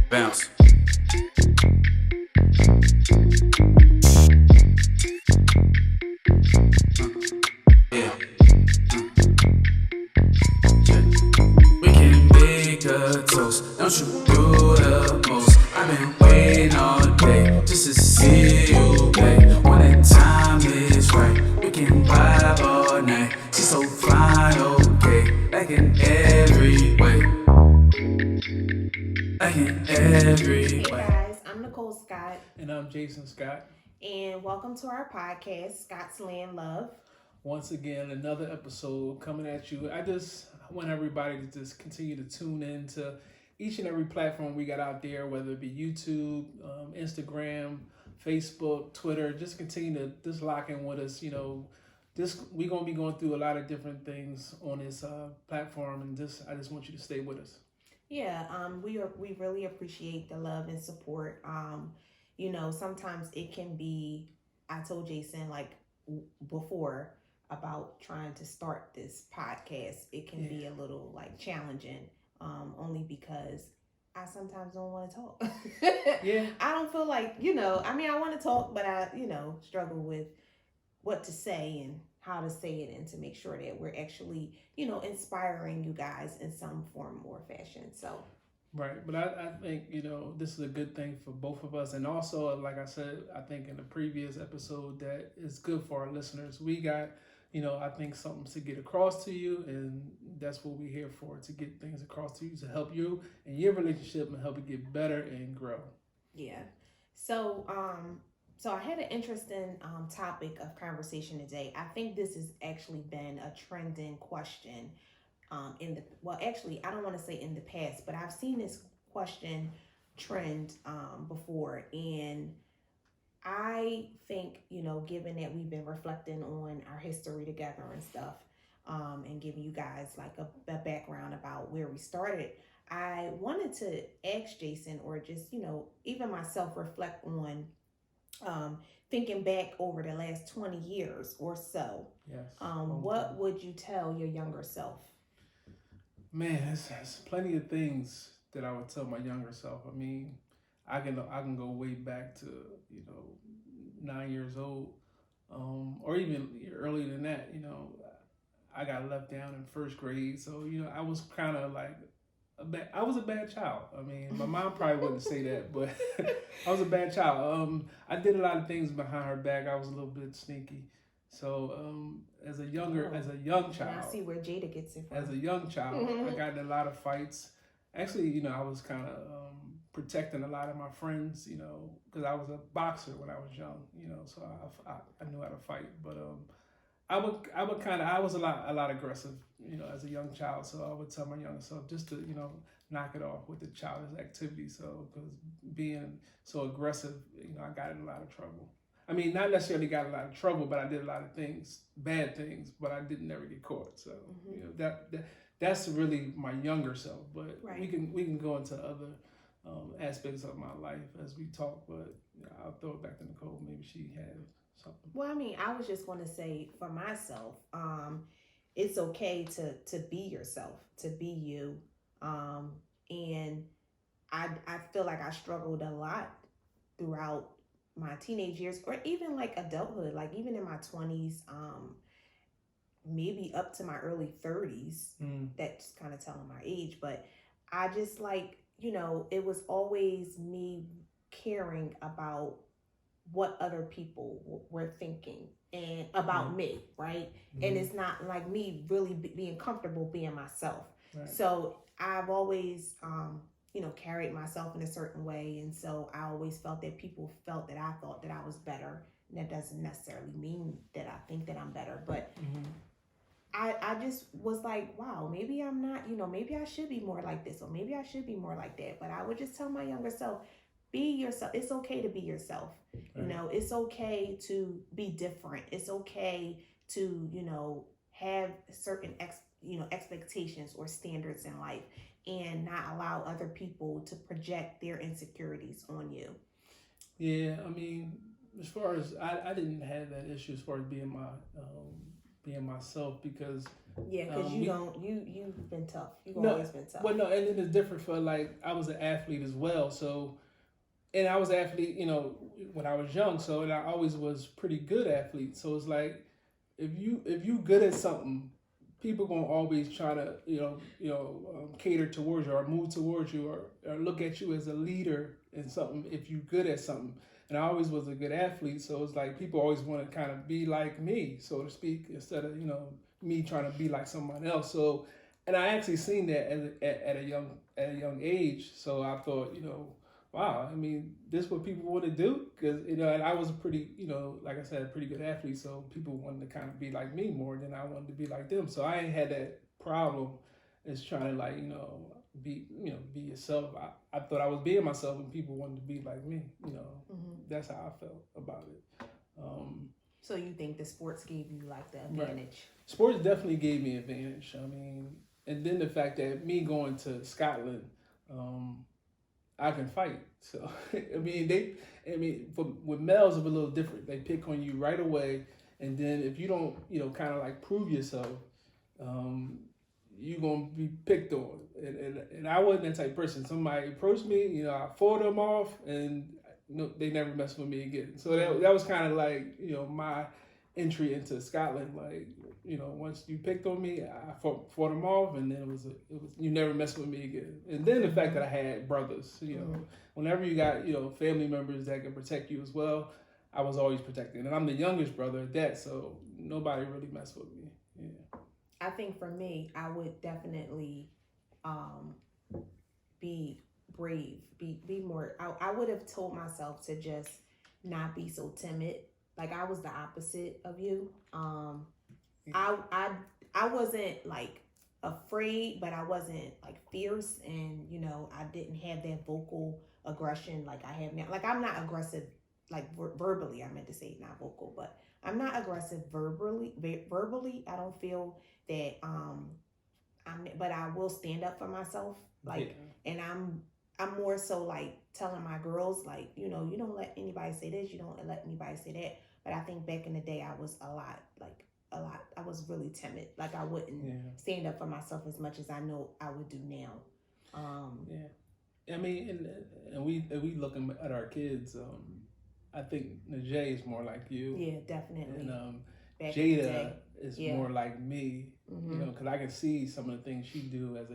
Bounce. Yeah. We can make a toast. Don't you do the most. I've been waiting all day just to see you play. When the time is right, we can vibe all night. She's so fine, okay, like in every way. Like in every Hey way. guys, I'm Nicole Scott, And I'm Jason Scott. and welcome to our podcast, Scott's Land Love. Once again, another episode coming at you. I just want everybody to just continue to tune in to each and every platform we got out there, whether it be YouTube, Instagram, Facebook, Twitter. Just continue to just lock in with us. This we're gonna be going through a lot of different things on this platform, and I just want you to stay with us. Yeah, we really appreciate the love and support. Sometimes it can be. I told Jason before about trying to start this podcast. It can be a little like challenging, only because I sometimes don't want to talk. Yeah. I don't feel like I mean, I want to talk, but I struggle with what to say and how to say it and to make sure that we're actually, inspiring you guys in some form or fashion. So, Right, but I think this is a good thing for both of us, and also like I said, I think in the previous episode that it's good for our listeners. We got I think something to get across to you, and that's what we're here for, to get things across to you, to help you in your relationship and help it get better and grow. yeah. So, so I had an interesting topic of conversation today. I think this has actually been a trending question actually, I don't want to say in the past, but I've seen this question trend before, and I think, given that we've been reflecting on our history together and stuff, and giving you guys like a background about where we started, I wanted to ask Jason, or just, even myself, reflect on thinking back over the last 20 years or so. Yes. What would you tell your younger self? Man, there's plenty of things that I would tell my younger self. I mean, I can go way back to 9 years old, or even earlier than that. I got left down in first grade, so I was kind of like I was a bad child. I mean, my mom probably wouldn't say that, but I was a bad child. I did a lot of things behind her back. I was a little bit sneaky. So as a young And I child, see where Jada gets it from. as a young child, I got in a lot of fights. Actually, I was kind of protecting a lot of my friends, because I was a boxer when I was young, so I knew how to fight. But I would kind of, I was a lot aggressive, as a young child. So I would tell my younger self just to, knock it off with the childish activity. So because being so aggressive, I got in a lot of trouble. I mean, not necessarily got a lot of trouble, but I did a lot of things, bad things, but I didn't never get caught. So that's really my younger self. But Right. we can go into other aspects of my life as we talk. But I'll throw it back to Nicole. Maybe she has something. Well, I mean, I was just going to say for myself, it's okay to be yourself, to be you, and I feel like I struggled a lot throughout my teenage years, or even like adulthood, like even in my 20s, maybe up to my early 30s. That's kind of telling my age, but I just like, it was always me caring about what other people were thinking and about me, right? And it's not like me really being comfortable being myself. Right. So I've always, carried myself in a certain way. And so I always felt that people felt that I thought that I was better. And that doesn't necessarily mean that I think that I'm better, but I just was like, wow, maybe I'm not, maybe I should be more like this, or maybe I should be more like that. But I would just tell my younger self, be yourself. It's okay to be yourself. Right. It's okay to be different. It's okay to, have certain expectations or standards in life, and not allow other people to project their insecurities on you. Yeah, I mean, as far as I didn't have that issue as far as being myself because Yeah, because you've been tough. You've no, always been tough. well, no, and then it's different for like I was an athlete as well, so and I was an athlete, when I was young, so and I always was pretty good athlete. So it's like if you good at something, people gonna always try to cater towards you or move towards you or look at you as a leader in something if you good at something. And I always was a good athlete, so it's like people always want to kind of be like me, so to speak, instead of me trying to be like someone else. So, and I actually seen that at a young age. So I thought, wow, I mean, this is what people want to do because and I was a pretty, like I said, a pretty good athlete. So people wanted to kind of be like me more than I wanted to be like them. So I ain't had that problem as trying to be yourself. I thought I was being myself and people wanted to be like me. That's how I felt about it. So you think the sports gave you like the advantage? Right. Sports definitely gave me advantage. I mean, and then the fact that me going to Scotland, I can fight. So with males it's a little different. They pick on you right away, and then if you don't, kind of like prove yourself, you're gonna be picked on. And I wasn't that type of person. Somebody approached me, I fought them off, and they never messed with me again. So that was kind of like my entry into Scotland. Like once you picked on me, I fought them off, and then it was you never mess with me again. And then the fact that I had brothers, whenever you got family members that can protect you as well, I was always protected. And I'm the youngest brother at that, so nobody really messed with me. Yeah. I think for me, I would definitely be brave, be more. I would have told myself to just not be so timid. Like I was the opposite of you. I wasn't like afraid, but I wasn't like fierce, and I didn't have that vocal aggression like I have now. Like I'm not aggressive, like verbally. I meant to say not vocal, but I'm not aggressive verbally. I don't feel that. But I will stand up for myself. Like, yeah. And I'm more so like telling my girls, like, you don't let anybody say this, you don't let anybody say that. But I think back in the day, I was a lot. I was really timid. Like I wouldn't stand up for myself as much as I know I would do now. I mean, and we looking at our kids. I think Najee is more like you. Yeah, definitely. And Jada is more like me. Because I can see some of the things she do as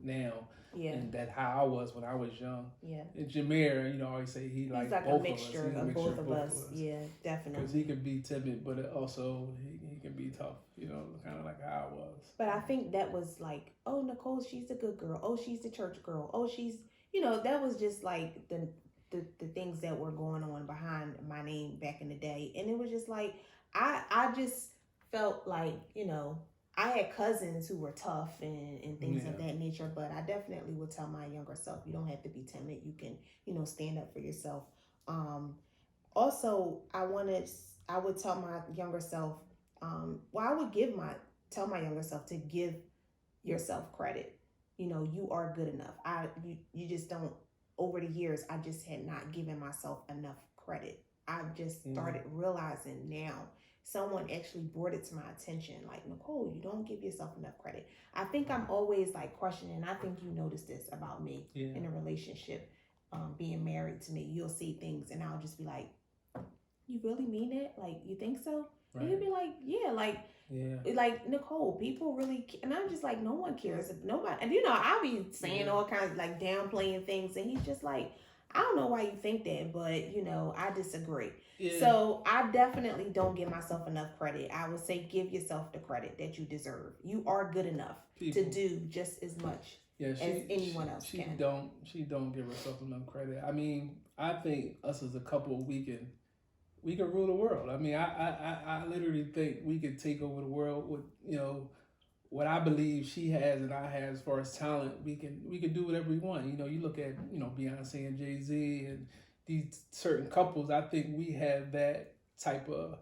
now. Yeah. And that how I was when I was young. Yeah. And Jameer, I always say he's like both a mixture of us. He's a mixture of both of us. Yeah, definitely. Because he can be timid, but also he can be tough, kind of like how I was. But I think that was like, oh, Nicole, she's a good girl. Oh, she's the church girl. Oh, she's, that was just like the things that were going on behind my name back in the day. And it was just like, I just felt like, I had cousins who were tough and things of that nature, but I definitely would tell my younger self, you don't have to be timid. You can, stand up for yourself. Also, I would tell my younger self, I would tell my younger self to give yourself credit. You are good enough. You just don't, over the years, I just had not given myself enough credit. I just started realizing now. Someone actually brought it to my attention, like, Nicole, you don't give yourself enough credit. I think I'm always like questioning. I think you noticed this about me in a relationship, being married to me. You'll see things and I'll just be like, you really mean that? Like, you think so? Right. And you'll be like, like Nicole, people really, and I'm just like, no one cares. If nobody, and I'll be saying all kinds of like downplaying things. And he's just like, I don't know why you think that, but I disagree. Yeah. So I definitely don't give myself enough credit. I would say give yourself the credit that you deserve. You are good enough to do just as much as anyone else can. She don't give herself enough credit. I mean, I think us as a couple, we can rule the world. I mean, I literally think we could take over the world with what I believe she has and I have as far as talent. We can do whatever we want. You look at Beyonce and Jay-Z and these certain couples. I think we have that type of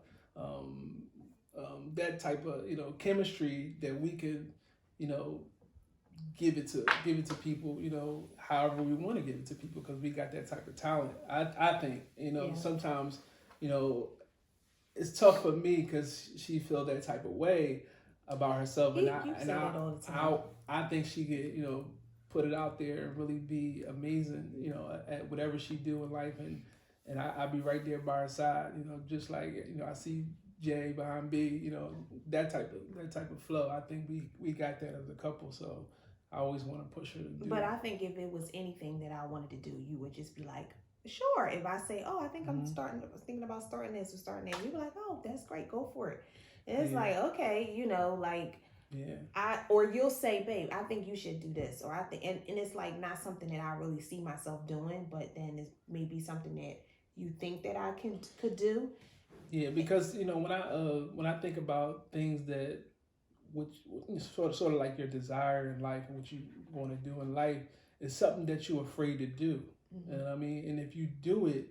chemistry that we could give it to people however we want to give it to people because we got that type of talent. I think sometimes it's tough for me because she feel that type of way about herself, and You say that all the time. I think she could, put it out there and really be amazing, at whatever she do in life, and I'll be right there by her side, just like I see Jay behind B, that type of flow. I think we got that as a couple, so I always want to push her to do. But I think if it was anything that I wanted to do, you would just be like, sure. If I say, oh, I think I'm thinking about starting this or starting that, you'd be like, oh, that's great, go for it. And it's like, okay, or you'll say, babe, I think you should do this, or I think, and it's like not something that I really see myself doing, but then it's maybe something that you think that I could do. Yeah, because when I think about things that which sort of like your desire in life and what you want to do in life is something that you're afraid to do. Mm-hmm. And I mean, and if you do it,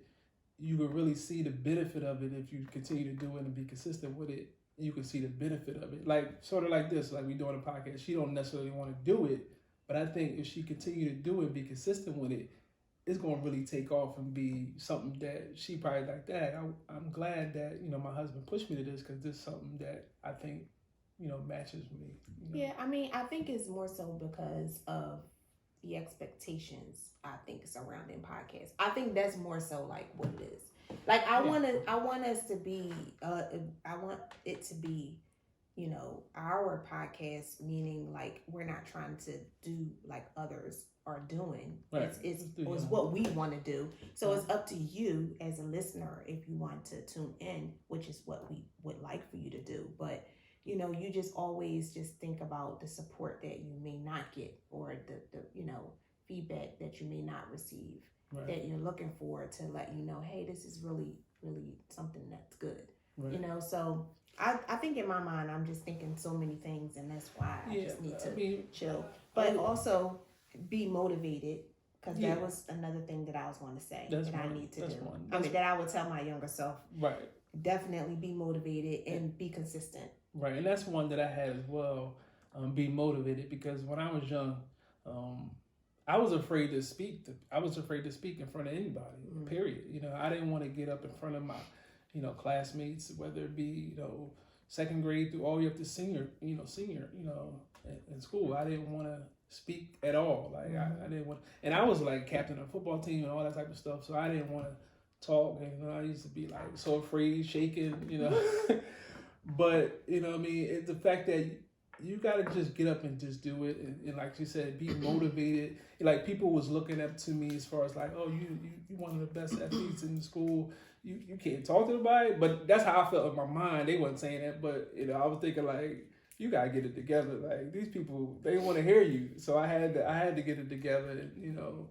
you can really see the benefit of it if you continue to do it and be consistent with it. You can see the benefit of it. Like sort of like this, like we doing a podcast. She don't necessarily want to do it, but I think if she continue to do it and be consistent with it, it's going to really take off and be something that she probably like, Dad, I'm glad that, my husband pushed me to this because this is something that I think, matches me. Yeah, I mean, I think it's more so because of the expectations, I think, surrounding podcasts. I think that's more so like what it is. Like I want us to be, I want it to be, our podcast, meaning like we're not trying to do like others are doing. Right. It's what we want to do. So it's up to you as a listener if you want to tune in, which is what we would like for you to do. But you just always just think about the support that you may not get, or the feedback that you may not receive, right, that you're looking for to let you know, hey, this is really, really something that's good. Right. So I think in my mind, I'm just thinking so many things, and that's why I just need to chill. But also be motivated, because that was another thing that I was going to say I need to do. That I would tell my younger self. Right. Definitely be motivated and be consistent. Right, and that's one that I had as well. Be motivated, because when I was young, I was afraid to speak. I was afraid to speak in front of anybody. Mm-hmm. Period. I didn't want to get up in front of my, classmates, whether it be second grade through all the way up to senior, in school. I didn't want to speak at all. Like mm-hmm. I didn't want, and I was like captain of a football team and all that type of stuff. So I didn't want to talk. And I used to be like so afraid, shaking. But it's the fact that you gotta just get up and just do it, and like you said, be motivated. Like people was looking up to me as far as like, oh, you one of the best athletes in school. You can't talk to nobody, but that's how I felt in my mind. They wasn't saying that, but I was thinking like, you gotta get it together. Like these people, they want to hear you. So I had to get it together, and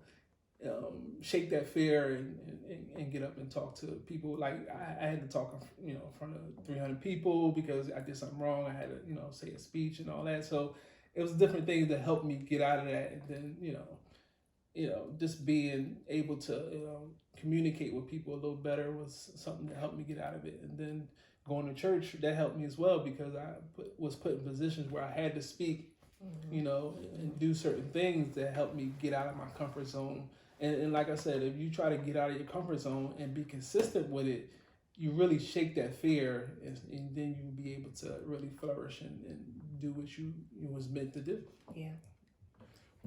shake that fear and get up and talk to people. Like I had to talk, in front of 300 people because I did something wrong. I had to, say a speech and all that. So it was different things that helped me get out of that. And then, just being able to, communicate with people a little better was something that helped me get out of it. And then going to church, that helped me as well, because I was put in positions where I had to speak, mm-hmm. And do certain things that helped me get out of my comfort zone. And like I said, if you try to get out of your comfort zone and be consistent with it, you really shake that fear, and then you'll be able to really flourish and do what you was meant to do. Yeah.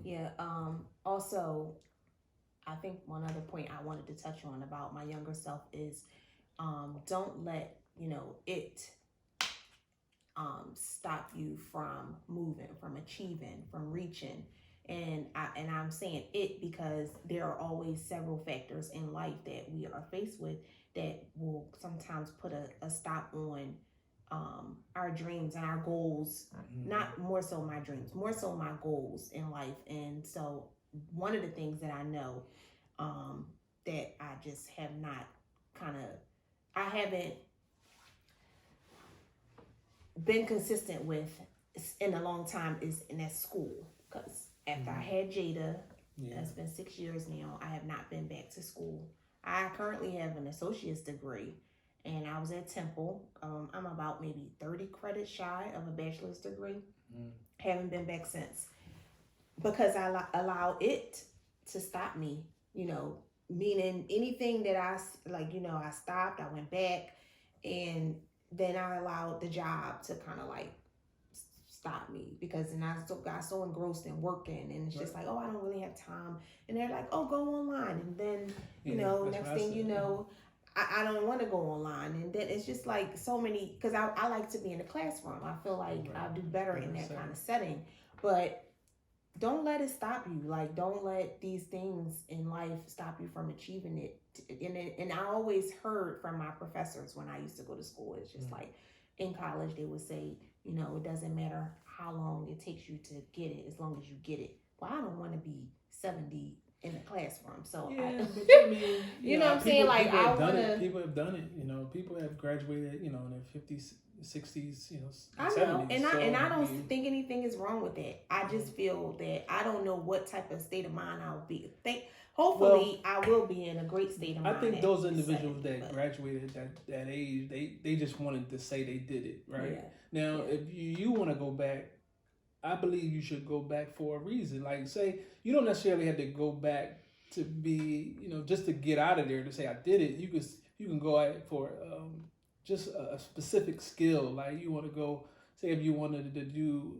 Yeah. Also, I think one other point I wanted to touch on about my younger self is don't let, it stop you from moving, from achieving, from reaching. And I'm saying it because there are always several factors in life that we are faced with that will sometimes put a stop on our dreams and our goals. Mm-hmm. Not more so my dreams, more so my goals in life. And so one of the things that I know that I just have not I haven't been consistent with in a long time is in that school, because after I had Jada, it's been 6 years now, I have not been back to school. I currently have an associate's degree, and I was at Temple. I'm about maybe 30 credits shy of a bachelor's degree. Haven't been back since, because I allowed it to stop me, meaning anything that I stopped, I went back, And then I allowed the job to kind of like stop me because then I got so engrossed in working, and it's just like, oh, I don't really have time. And they're like, oh, go online. And then, next thing you know, I don't want to go online. And then it's just like so many, because I like to be in the classroom. I feel like I'll do better in that kind of setting. But don't let it stop you. Like, don't let these things in life stop you from achieving it. And I always heard from my professors when I used to go to school, it's just like in college, they would say, it doesn't matter how long it takes you to get it, as long as you get it. Well, I don't want to be 70 in the classroom. So, but I mean, you know what I'm saying? Like, I want to. People have done it. People have graduated, in their 50s, 60s, I 70s. know, and I don't think anything is wrong with that. I just feel that I don't know what type of state of mind I'll be. Hopefully, I will be in a great state of mind. I think those individuals that graduated at that age, they just wanted to say they did it, right? Now, if you want to go back, I believe you should go back for a reason. Like, say, you don't necessarily have to go back to be, just to get out of there to say I did it. You can go out for just a specific skill. Like, you want to go, say if you wanted to do,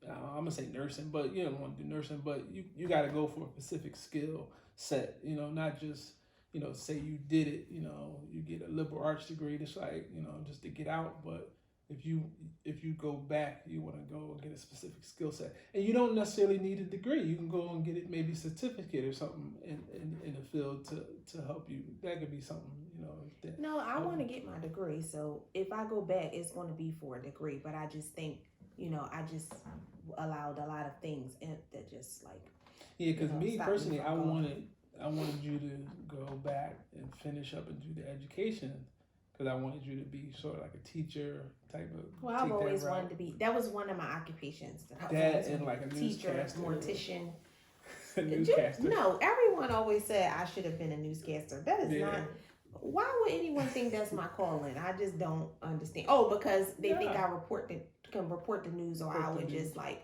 I'm gonna say nursing, but you don't want to do nursing, but you got to go for a specific skill set. Not just say you did it. You get a liberal arts degree. It's like just to get out, but if you go back, you want to go and get a specific skill set, and you don't necessarily need a degree. You can go and get it, maybe a certificate or something in the field to help you. That could be something, No, I want to get my degree, so if I go back, it's going to be for a degree. But I just think, I just allowed a lot of things that just like. Yeah, because me personally, I wanted you to go back and finish up and do the education. Because I wanted you to be sort of like a teacher type of. Well, I've always wanted to be. That was one of my occupations. That and like a teacher, newscaster, mortician. No, everyone always said I should have been a newscaster. That is not. Why would anyone think that's my calling? I just don't understand. Oh, because they think I can report the news, or I would just like,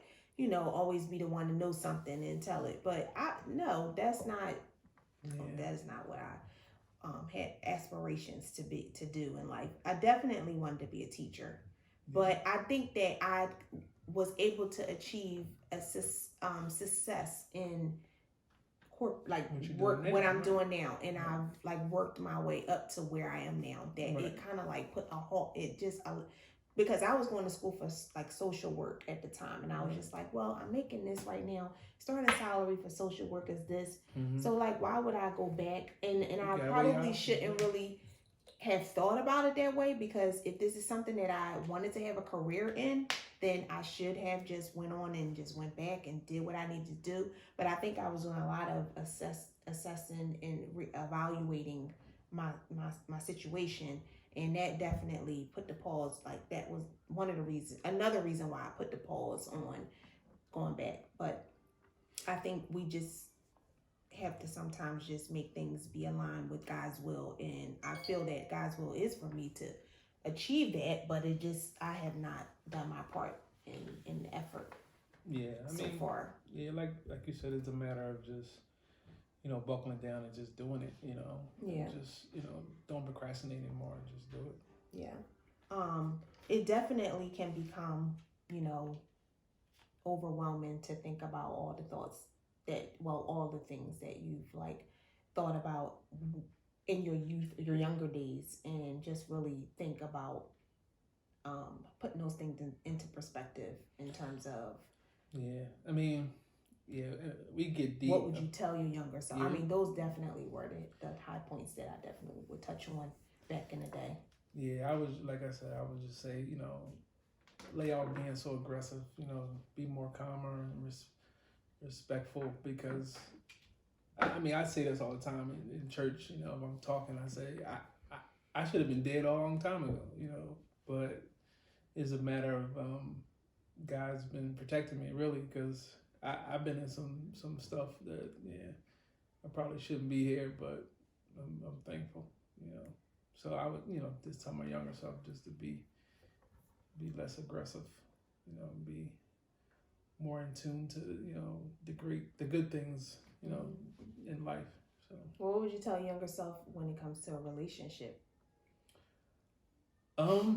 always be the one to know something and tell it. But no, that's not. That is not what I. Had aspirations to do in life. I definitely wanted to be a teacher, but I think that I was able to achieve a success in what I'm doing now, and I've like worked my way up to where I am now. That it kind of like put a halt. It just because I was going to school for like social work at the time, and I was just like, well, I'm making this right now. Starting salary for social work is this. So like, why would I go back? And I probably shouldn't really have thought about it that way, because if this is something that I wanted to have a career in, then I should have just went on and just went back and did what I needed to do. But I think I was doing a lot of assessing and evaluating my situation. And that definitely put the pause. Like, that was another reason why I put the pause on going back. But I think we just have to sometimes just make things be aligned with God's will. And I feel that God's will is for me to achieve that, but I have not done my part in the effort. Yeah, so far. Yeah, like you said, it's a matter of just, buckling down and just doing it, Yeah. Just, don't procrastinate anymore and just do it. Yeah. It definitely can become, overwhelming to think about all the things that you've like thought about in your youth, your younger days, and just really think about putting those things into perspective in terms of. Yeah, I mean, we get deep. What would you tell your younger self? I mean, those definitely were the high points that I definitely would touch on back in the day. Yeah, I would just say, lay out being so aggressive, be more calmer and respectful, because I say this all the time in church, if I'm talking, I say, I should have been dead a long time ago, but it's a matter of God's been protecting me, really, because I've been in some stuff that, I probably shouldn't be here, but I'm thankful, So I would, just tell my younger self just to be less aggressive, be more in tune to, the good things, in life. So what would you tell younger self when it comes to a relationship?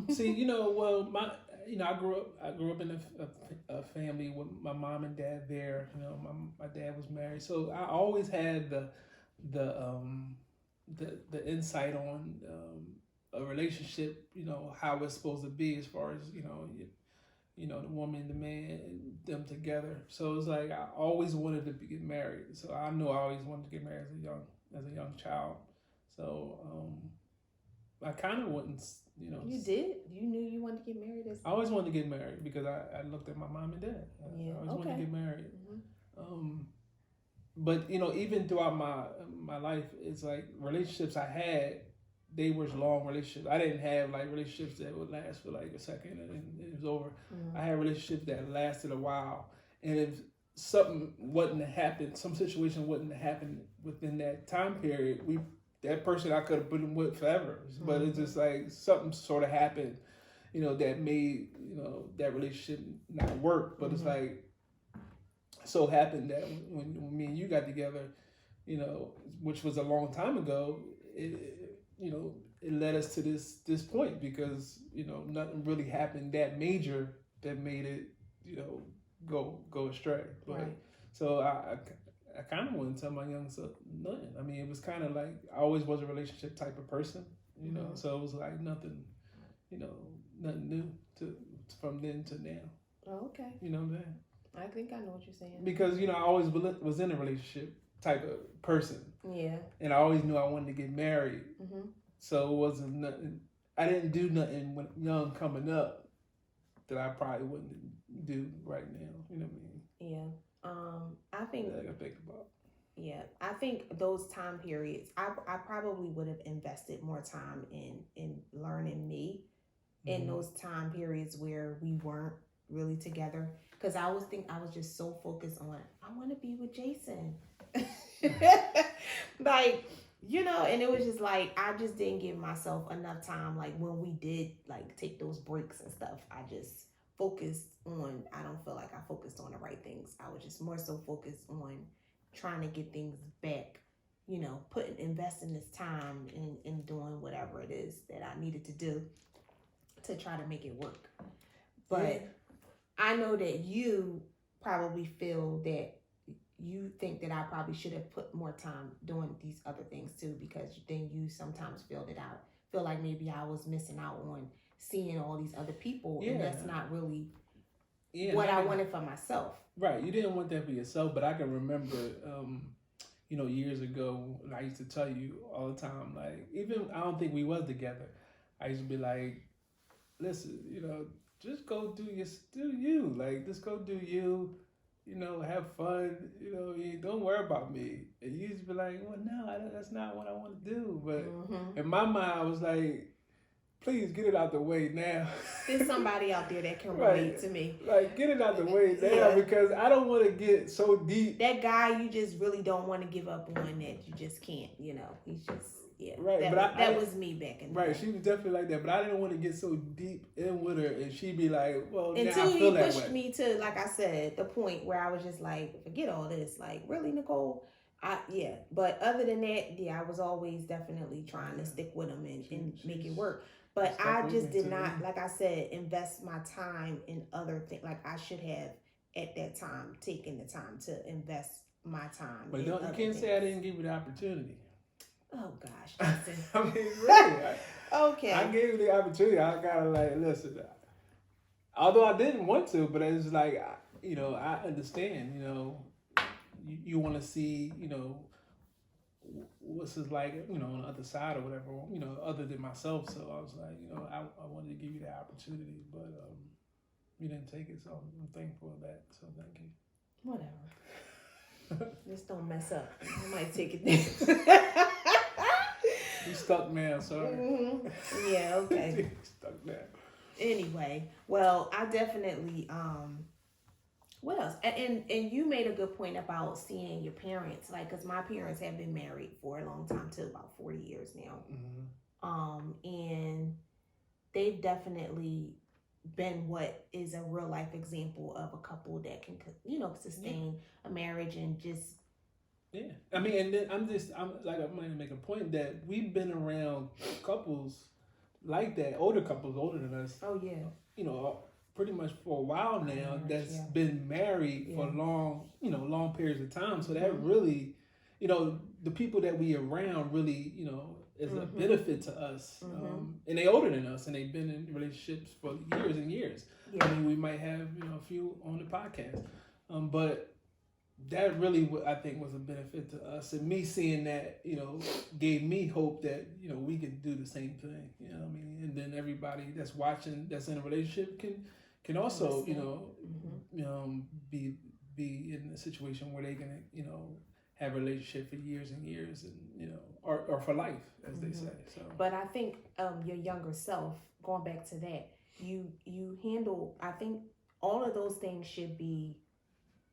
See, well, I grew up in a family with my mom and dad there. My dad was married, so I always had the the insight on a relationship. How it's supposed to be as far as the woman, the man, them together. So it's like I always wanted to get married. So I know I always wanted to get married as a young child. So I kind of wouldn't, You did? You knew you wanted to get married? I always wanted to get married because I looked at my mom and dad. Yeah. I always wanted to get married. Mm-hmm. But even throughout my life, it's like relationships I had, they were long relationships. I didn't have like relationships that would last for like a second and then it was over. Mm-hmm. I had relationships that lasted a while, and if something wasn't to happen, some situation wasn't to happen within that time period, that person I could have been with forever. But it's just like something sort of happened, that made that relationship not work. But it's like so happened that when me and you got together, which was a long time ago, it led us to this point because nothing really happened that major that made it go astray. But Right. so I kind of wouldn't tell my young self nothing. I mean, it was kind of like I always was a relationship type of person, so it was like nothing, nothing new from then to now. Oh, okay. You know what I'm saying? I think I know what you're saying. Because I always was in a relationship type of person. Yeah. And I always knew I wanted to get married. Mm-hmm. So it wasn't nothing. I didn't do nothing when young coming up that I probably wouldn't do right now. You know what I mean? Yeah. I think. That I gotta think about. Yeah, I think those time periods, I probably would have invested more time in learning me in those time periods where we weren't really together. Because I was just so focused on, I want to be with Jason. Like, and it was just like, I just didn't give myself enough time. Like when we did like take those breaks and stuff, I just focused on, I don't feel like I focused on the right things. I was just more so focused on trying to get things back, investing this time in doing whatever it is that I needed to do to try to make it work. But I know that you probably feel that you think that I probably should have put more time doing these other things too, because then you sometimes feel like maybe I was missing out on seeing all these other people, and that's not really what I wanted for myself. Right, you didn't want that for yourself, but I can remember, years ago, I used to tell you all the time, like, even I don't think we was together. I used to be like, listen, just go do you, like, just go do you, have fun, don't worry about me. And you used to be like, well, no, that's not what I want to do. But in my mind, I was like, please get it out the way now. There's somebody out there that can relate to me. Like, get it out the way now because I don't want to get so deep. That guy you just really don't want to give up on, that you just can't, he's just, Right. That was me back in the day. Right, she was definitely like that, but I didn't want to get so deep in with her and she'd be like, well, until now I feel he that pushed way. me to, like I said, the point where I was just like, forget all this. Like, really, Nicole? But other than that, I was always definitely trying to stick with him and make it work. But I just did not, like I said, invest my time in other things. Like I should have at that time taken the time to invest my time. But you can't say I didn't give you the opportunity. Oh gosh, listen. I mean, really. Okay. I gave you the opportunity. I gotta listen. Although I didn't want to, but it's like, I understand. You want to see, what's it like, on the other side or whatever, other than myself. So I was like, I wanted to give you the opportunity, but you didn't take it. So I'm thankful for that. So thank you. Whatever. Just don't mess up. I might take it there. You stuck now, sorry. Mm-hmm. Yeah, okay. Stuck now. Anyway, well, I definitely what else? And you made a good point about seeing your parents, like, because my parents have been married for a long time too, about 40 years now. Mm-hmm. And they've definitely been what is a real life example of a couple that can, sustain a marriage and just. Yeah, I mean, and then I'm going to make a point that we've been around couples like that, older couples older than us, Oh yeah. you know, pretty much for a while now, that's Yeah. been married for Yeah. long periods of time. So that Mm-hmm. really, the people that we around really, is a Mm-hmm. benefit to us. Mm-hmm. And they older than us, and they've been in relationships for years and years. Yeah. I mean, we might have, a few on the podcast, but that really, I think, was a benefit to us, and me seeing that, gave me hope that we can do the same thing. You know what I mean? And then everybody that's watching, that's in a relationship, can also, Mm-hmm. be in a situation where they can, have a relationship for years and years, and or for life, as they say. So, but I think your younger self, going back to that, you handle. I think all of those things should be.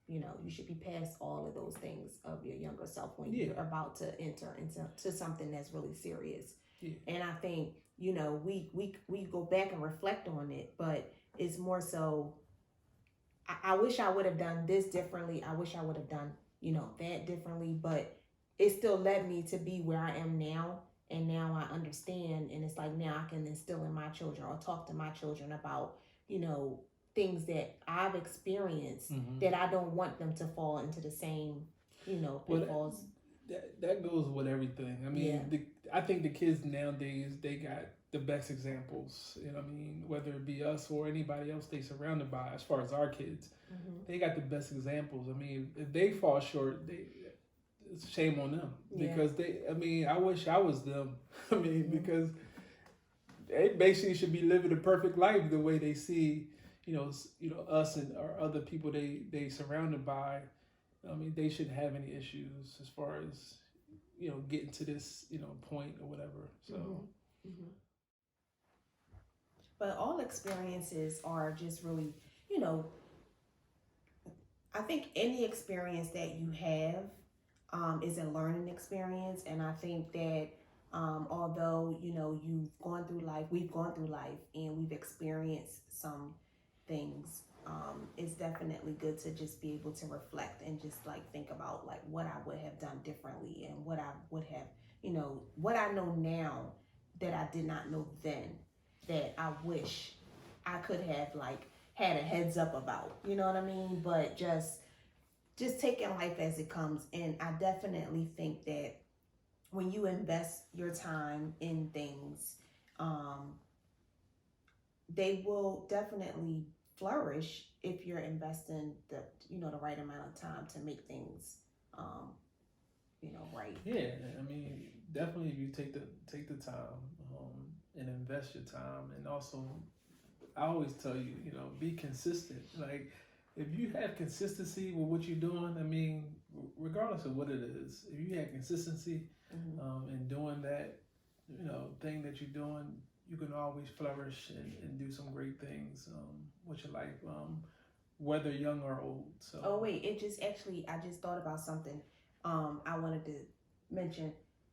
You should be past all of those things of your younger self when you're about to enter into something that's really serious. Yeah. And I think, we go back and reflect on it, but it's more so, I wish I would have done this differently. I wish I would have done, that differently, but it still led me to be where I am now. And now I understand. And it's like, now I can instill in my children or talk to my children about, things that I've experienced, that I don't want them to fall into the same, pitfalls. That goes with everything. I mean, I think the kids nowadays, they got the best examples. You know what I mean? Whether it be us or anybody else they surrounded by, as far as our kids, they got the best examples. I mean, if they fall short, it's shame on them, because I wish I was them. I mean, because they basically should be living a perfect life the way they see, us and or other people they surrounded by. I mean, they shouldn't have any issues as far as, getting to this, point or whatever. So, but all experiences are just really, I think any experience that you have is a learning experience. And I think that although, we've gone through life and we've experienced some things, it's definitely good to just be able to reflect and just like think about like what I would have done differently, and what I would have, what I know now that I did not know then, that I wish I could have like had a heads up about, you know what I mean? But just taking life as it comes. And I definitely think that when you invest your time in things, they will definitely flourish if you're investing the right amount of time to make things right. Yeah, I mean, definitely if you take the time and invest your time, and also I always tell you, be consistent. Like, if you have consistency with what you're doing, I mean, regardless of what it is, if you have consistency in doing that, thing that you're doing, you can always flourish and do some great things with your life, whether young or old. So. Oh wait, I just thought about something. I wanted to mention.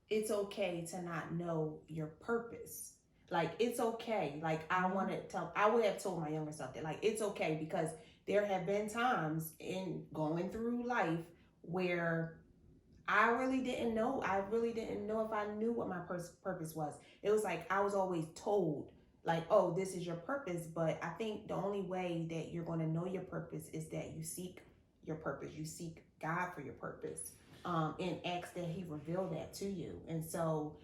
It's okay to not know your purpose. Like, it's okay. Like, I would have told my younger self that, like, it's okay, because there have been times in going through life where I really didn't know. I really didn't know if I knew what my purpose was. It was like I was always told, like, oh, this is your purpose. But I think the only way that you're going to know your purpose is that you seek your purpose. You seek God for your purpose, and ask that He reveal that to you. And so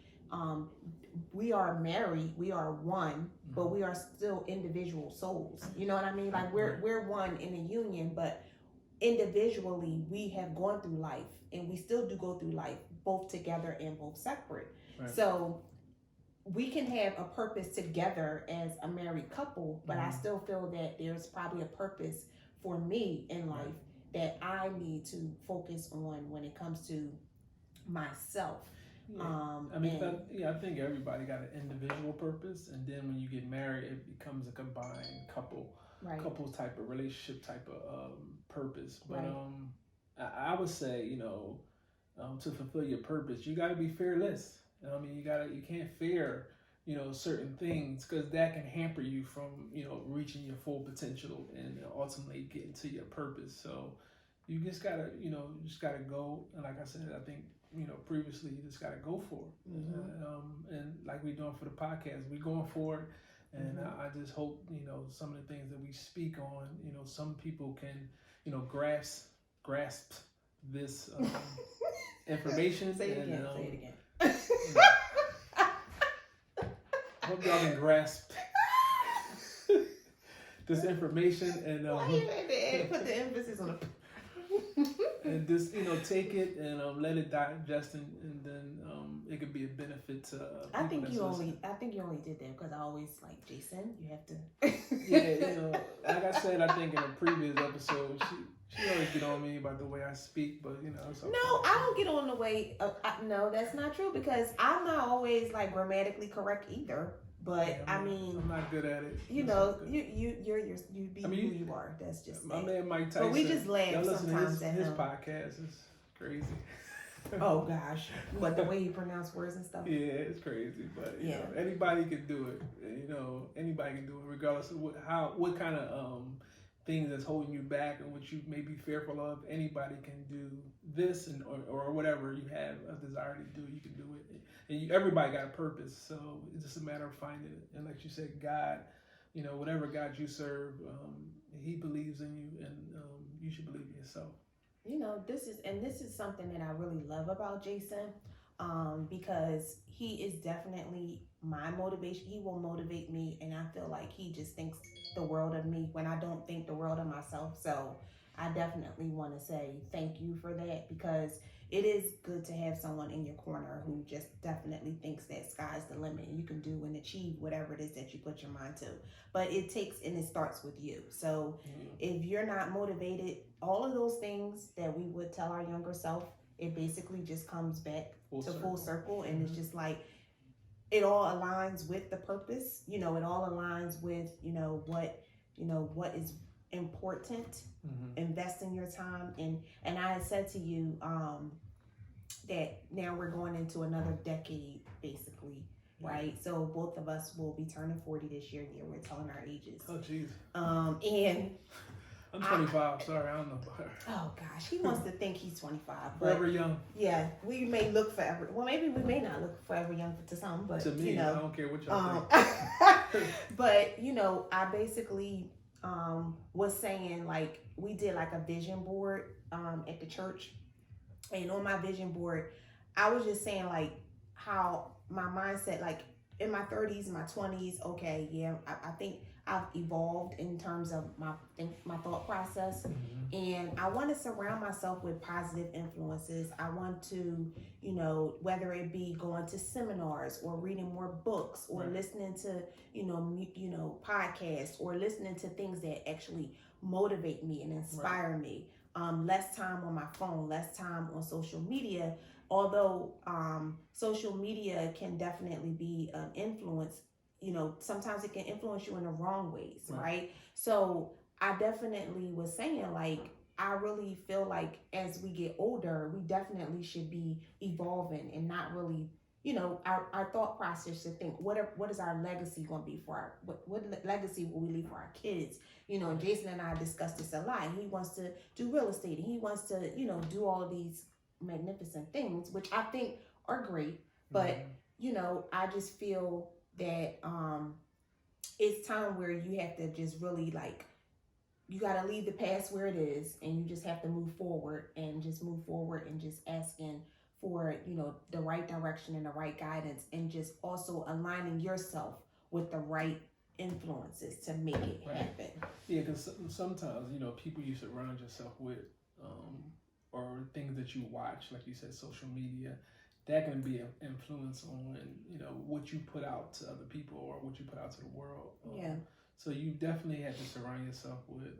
we are married, we are one, but we are still individual souls. You know what I mean? Like, we're one in a union, but individually we have gone through life, and we still do go through life, both together and both separate. Right. So we can have a purpose together as a married couple, but I still feel that there's probably a purpose for me in life that I need to focus on when it comes to myself. Yeah. I think everybody got an individual purpose, and then when you get married, it becomes a combined couple type of relationship type of purpose. But I would say, to fulfill your purpose, you got to be fearless. I mean, you can't fear, certain things, because that can hamper you from, reaching your full potential and ultimately getting to your purpose. So you just gotta go. And like I said, I think previously, you just got to go for it. And like we're doing for the podcast, we're going for it. And I just hope, some of the things that we speak on, some people can, grasp this information. Say it again. I hope y'all can grasp this information and why you had to put the emphasis on the and just take it and let it digest and then it could be a benefit to I think you only did that because I always like, Jason, you have to yeah, like I said, I think in a previous episode, she always get on me about the way I speak, but it's okay. No, I don't get on the way. No, that's not true because I'm not always like grammatically correct either. But yeah, I'm not good at it. You be who you are. That's just my man Mike Tyson. But we just laugh sometimes at his podcast is crazy. Oh gosh, but the way he pronounce words and stuff. Yeah, it's crazy. But you know, anybody can do it. Anybody can do it, regardless of what kind of things that's holding you back and what you may be fearful of. Anybody can do this or whatever you have a desire to do. You can do it. And everybody got a purpose, so it's just a matter of finding it. And like you said, God, whatever God you serve, He believes in you, and you should believe in yourself. This is something that I really love about Jason, because he is definitely my motivation. He will motivate me, and I feel like he just thinks the world of me when I don't think the world of myself. So I definitely want to say thank you for that, because it is good to have someone in your corner who just definitely thinks that sky's the limit and you can do and achieve whatever it is that you put your mind to. But it starts with you. So if you're not motivated, all of those things that we would tell our younger self, it basically just comes back full circle. And it's just like, it all aligns with the purpose. It all aligns with, what is important. Investing your time and I had said to you that now we're going into another decade basically, right? So both of us will be turning 40 this year. Yeah, we're telling our ages. Oh jeez. And I'm 25. Sorry, I don't know. Oh gosh, he wants to think he's 25. Forever young. Yeah, we may look forever. Well, maybe we may not look forever young to some, but to me, I don't care what y'all think. But I basically was saying, like, we did like a vision board at the church, and on my vision board I was just saying like how my mindset, like in my 30s, my 20s, okay, yeah, I think I've evolved in terms of my thought process, and I want to surround myself with positive influences. I want to, whether it be going to seminars or reading more books or listening to, podcasts or listening to things that actually motivate me and inspire me. Less time on my phone, less time on social media. Although social media can definitely be an influence, sometimes it can influence you in the wrong ways, right? So I definitely was saying, like, I really feel like as we get older, we definitely should be evolving and not really, our thought process to think, what is our legacy going to be for what legacy will we leave for our kids? And Jason and I discussed this a lot. He wants to do real estate, and he wants to, do all of these magnificent things, which I think are great. But, I just feel that it's time where you have to just really, like, you got to leave the past where it is, and you just have to move forward and just asking for, the right direction and the right guidance, and just also aligning yourself with the right influences to make it happen. Yeah, because sometimes, people you surround yourself with, or things that you watch, like you said, social media, that can be an influence on, what you put out to other people or what you put out to the world. So you definitely have to surround yourself with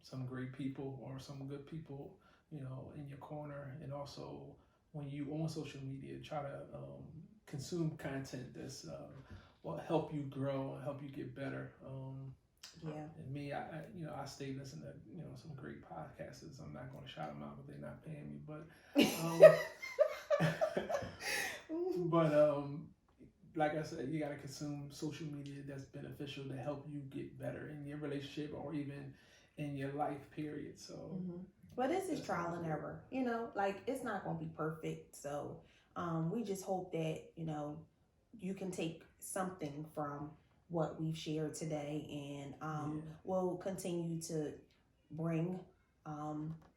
some great people or some good people, in your corner. And also, when you on social media, try to consume content that's will help you grow and help you get better. And me, I stay listening to some great podcasters. I'm not going to shout them out because they're not paying me, but like I said, you got to consume social media that's beneficial to help you get better in your relationship or even in your life period. So But this is trial and error, you know, like it's not going to be perfect. So we just hope that, you know, you can take something from what we've shared today, and we'll continue to bring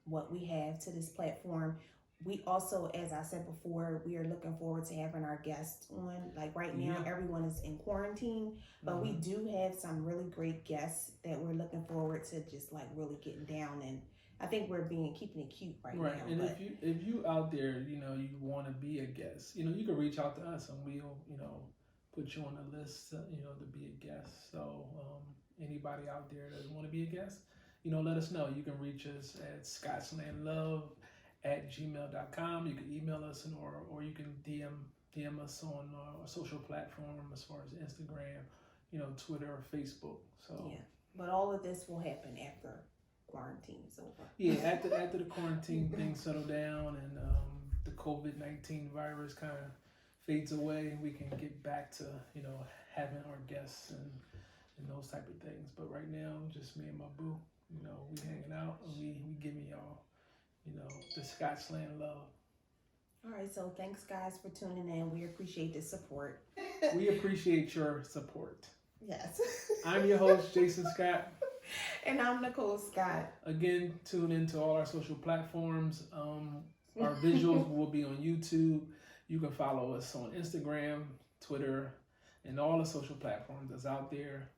what we have to this platform. We also, as I said before, we are looking forward to having our guests on. Like right now, everyone is in quarantine, but we do have some really great guests that we're looking forward to just like really getting down. And I think we're keeping it cute right now. Right, and if you out there, you know, you want to be a guest, you know, you can reach out to us and we'll, you know, put you on the list, you know, to be a guest. So anybody out there that want to be a guest, you know, let us know. You can reach us at scotslandlove@gmail.com. You can email us, or you can DM us on our social platform as far as Instagram, you know, Twitter or Facebook. So yeah, but all of this will happen after quarantine's over. Yeah, after the quarantine things settle down and the COVID-19 virus kind of fades away, we can get back to, you know, having our guests and those type of things. But right now, just me and my boo. You know, we hanging out and we giving y'all, you know, the Scotsland love. All right, so thanks guys for tuning in. We appreciate the support. We appreciate your support. Yes. I'm your host, Jason Scott. And I'm Nicole Scott. Again, tune into all our social platforms. Our visuals will be on YouTube. You can follow us on Instagram, Twitter, and all the social platforms that's out there.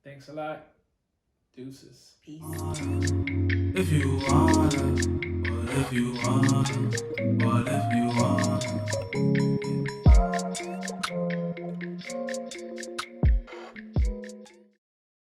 Thanks a lot. Deuces. Peace. If you wanna, what if you wanna, what if you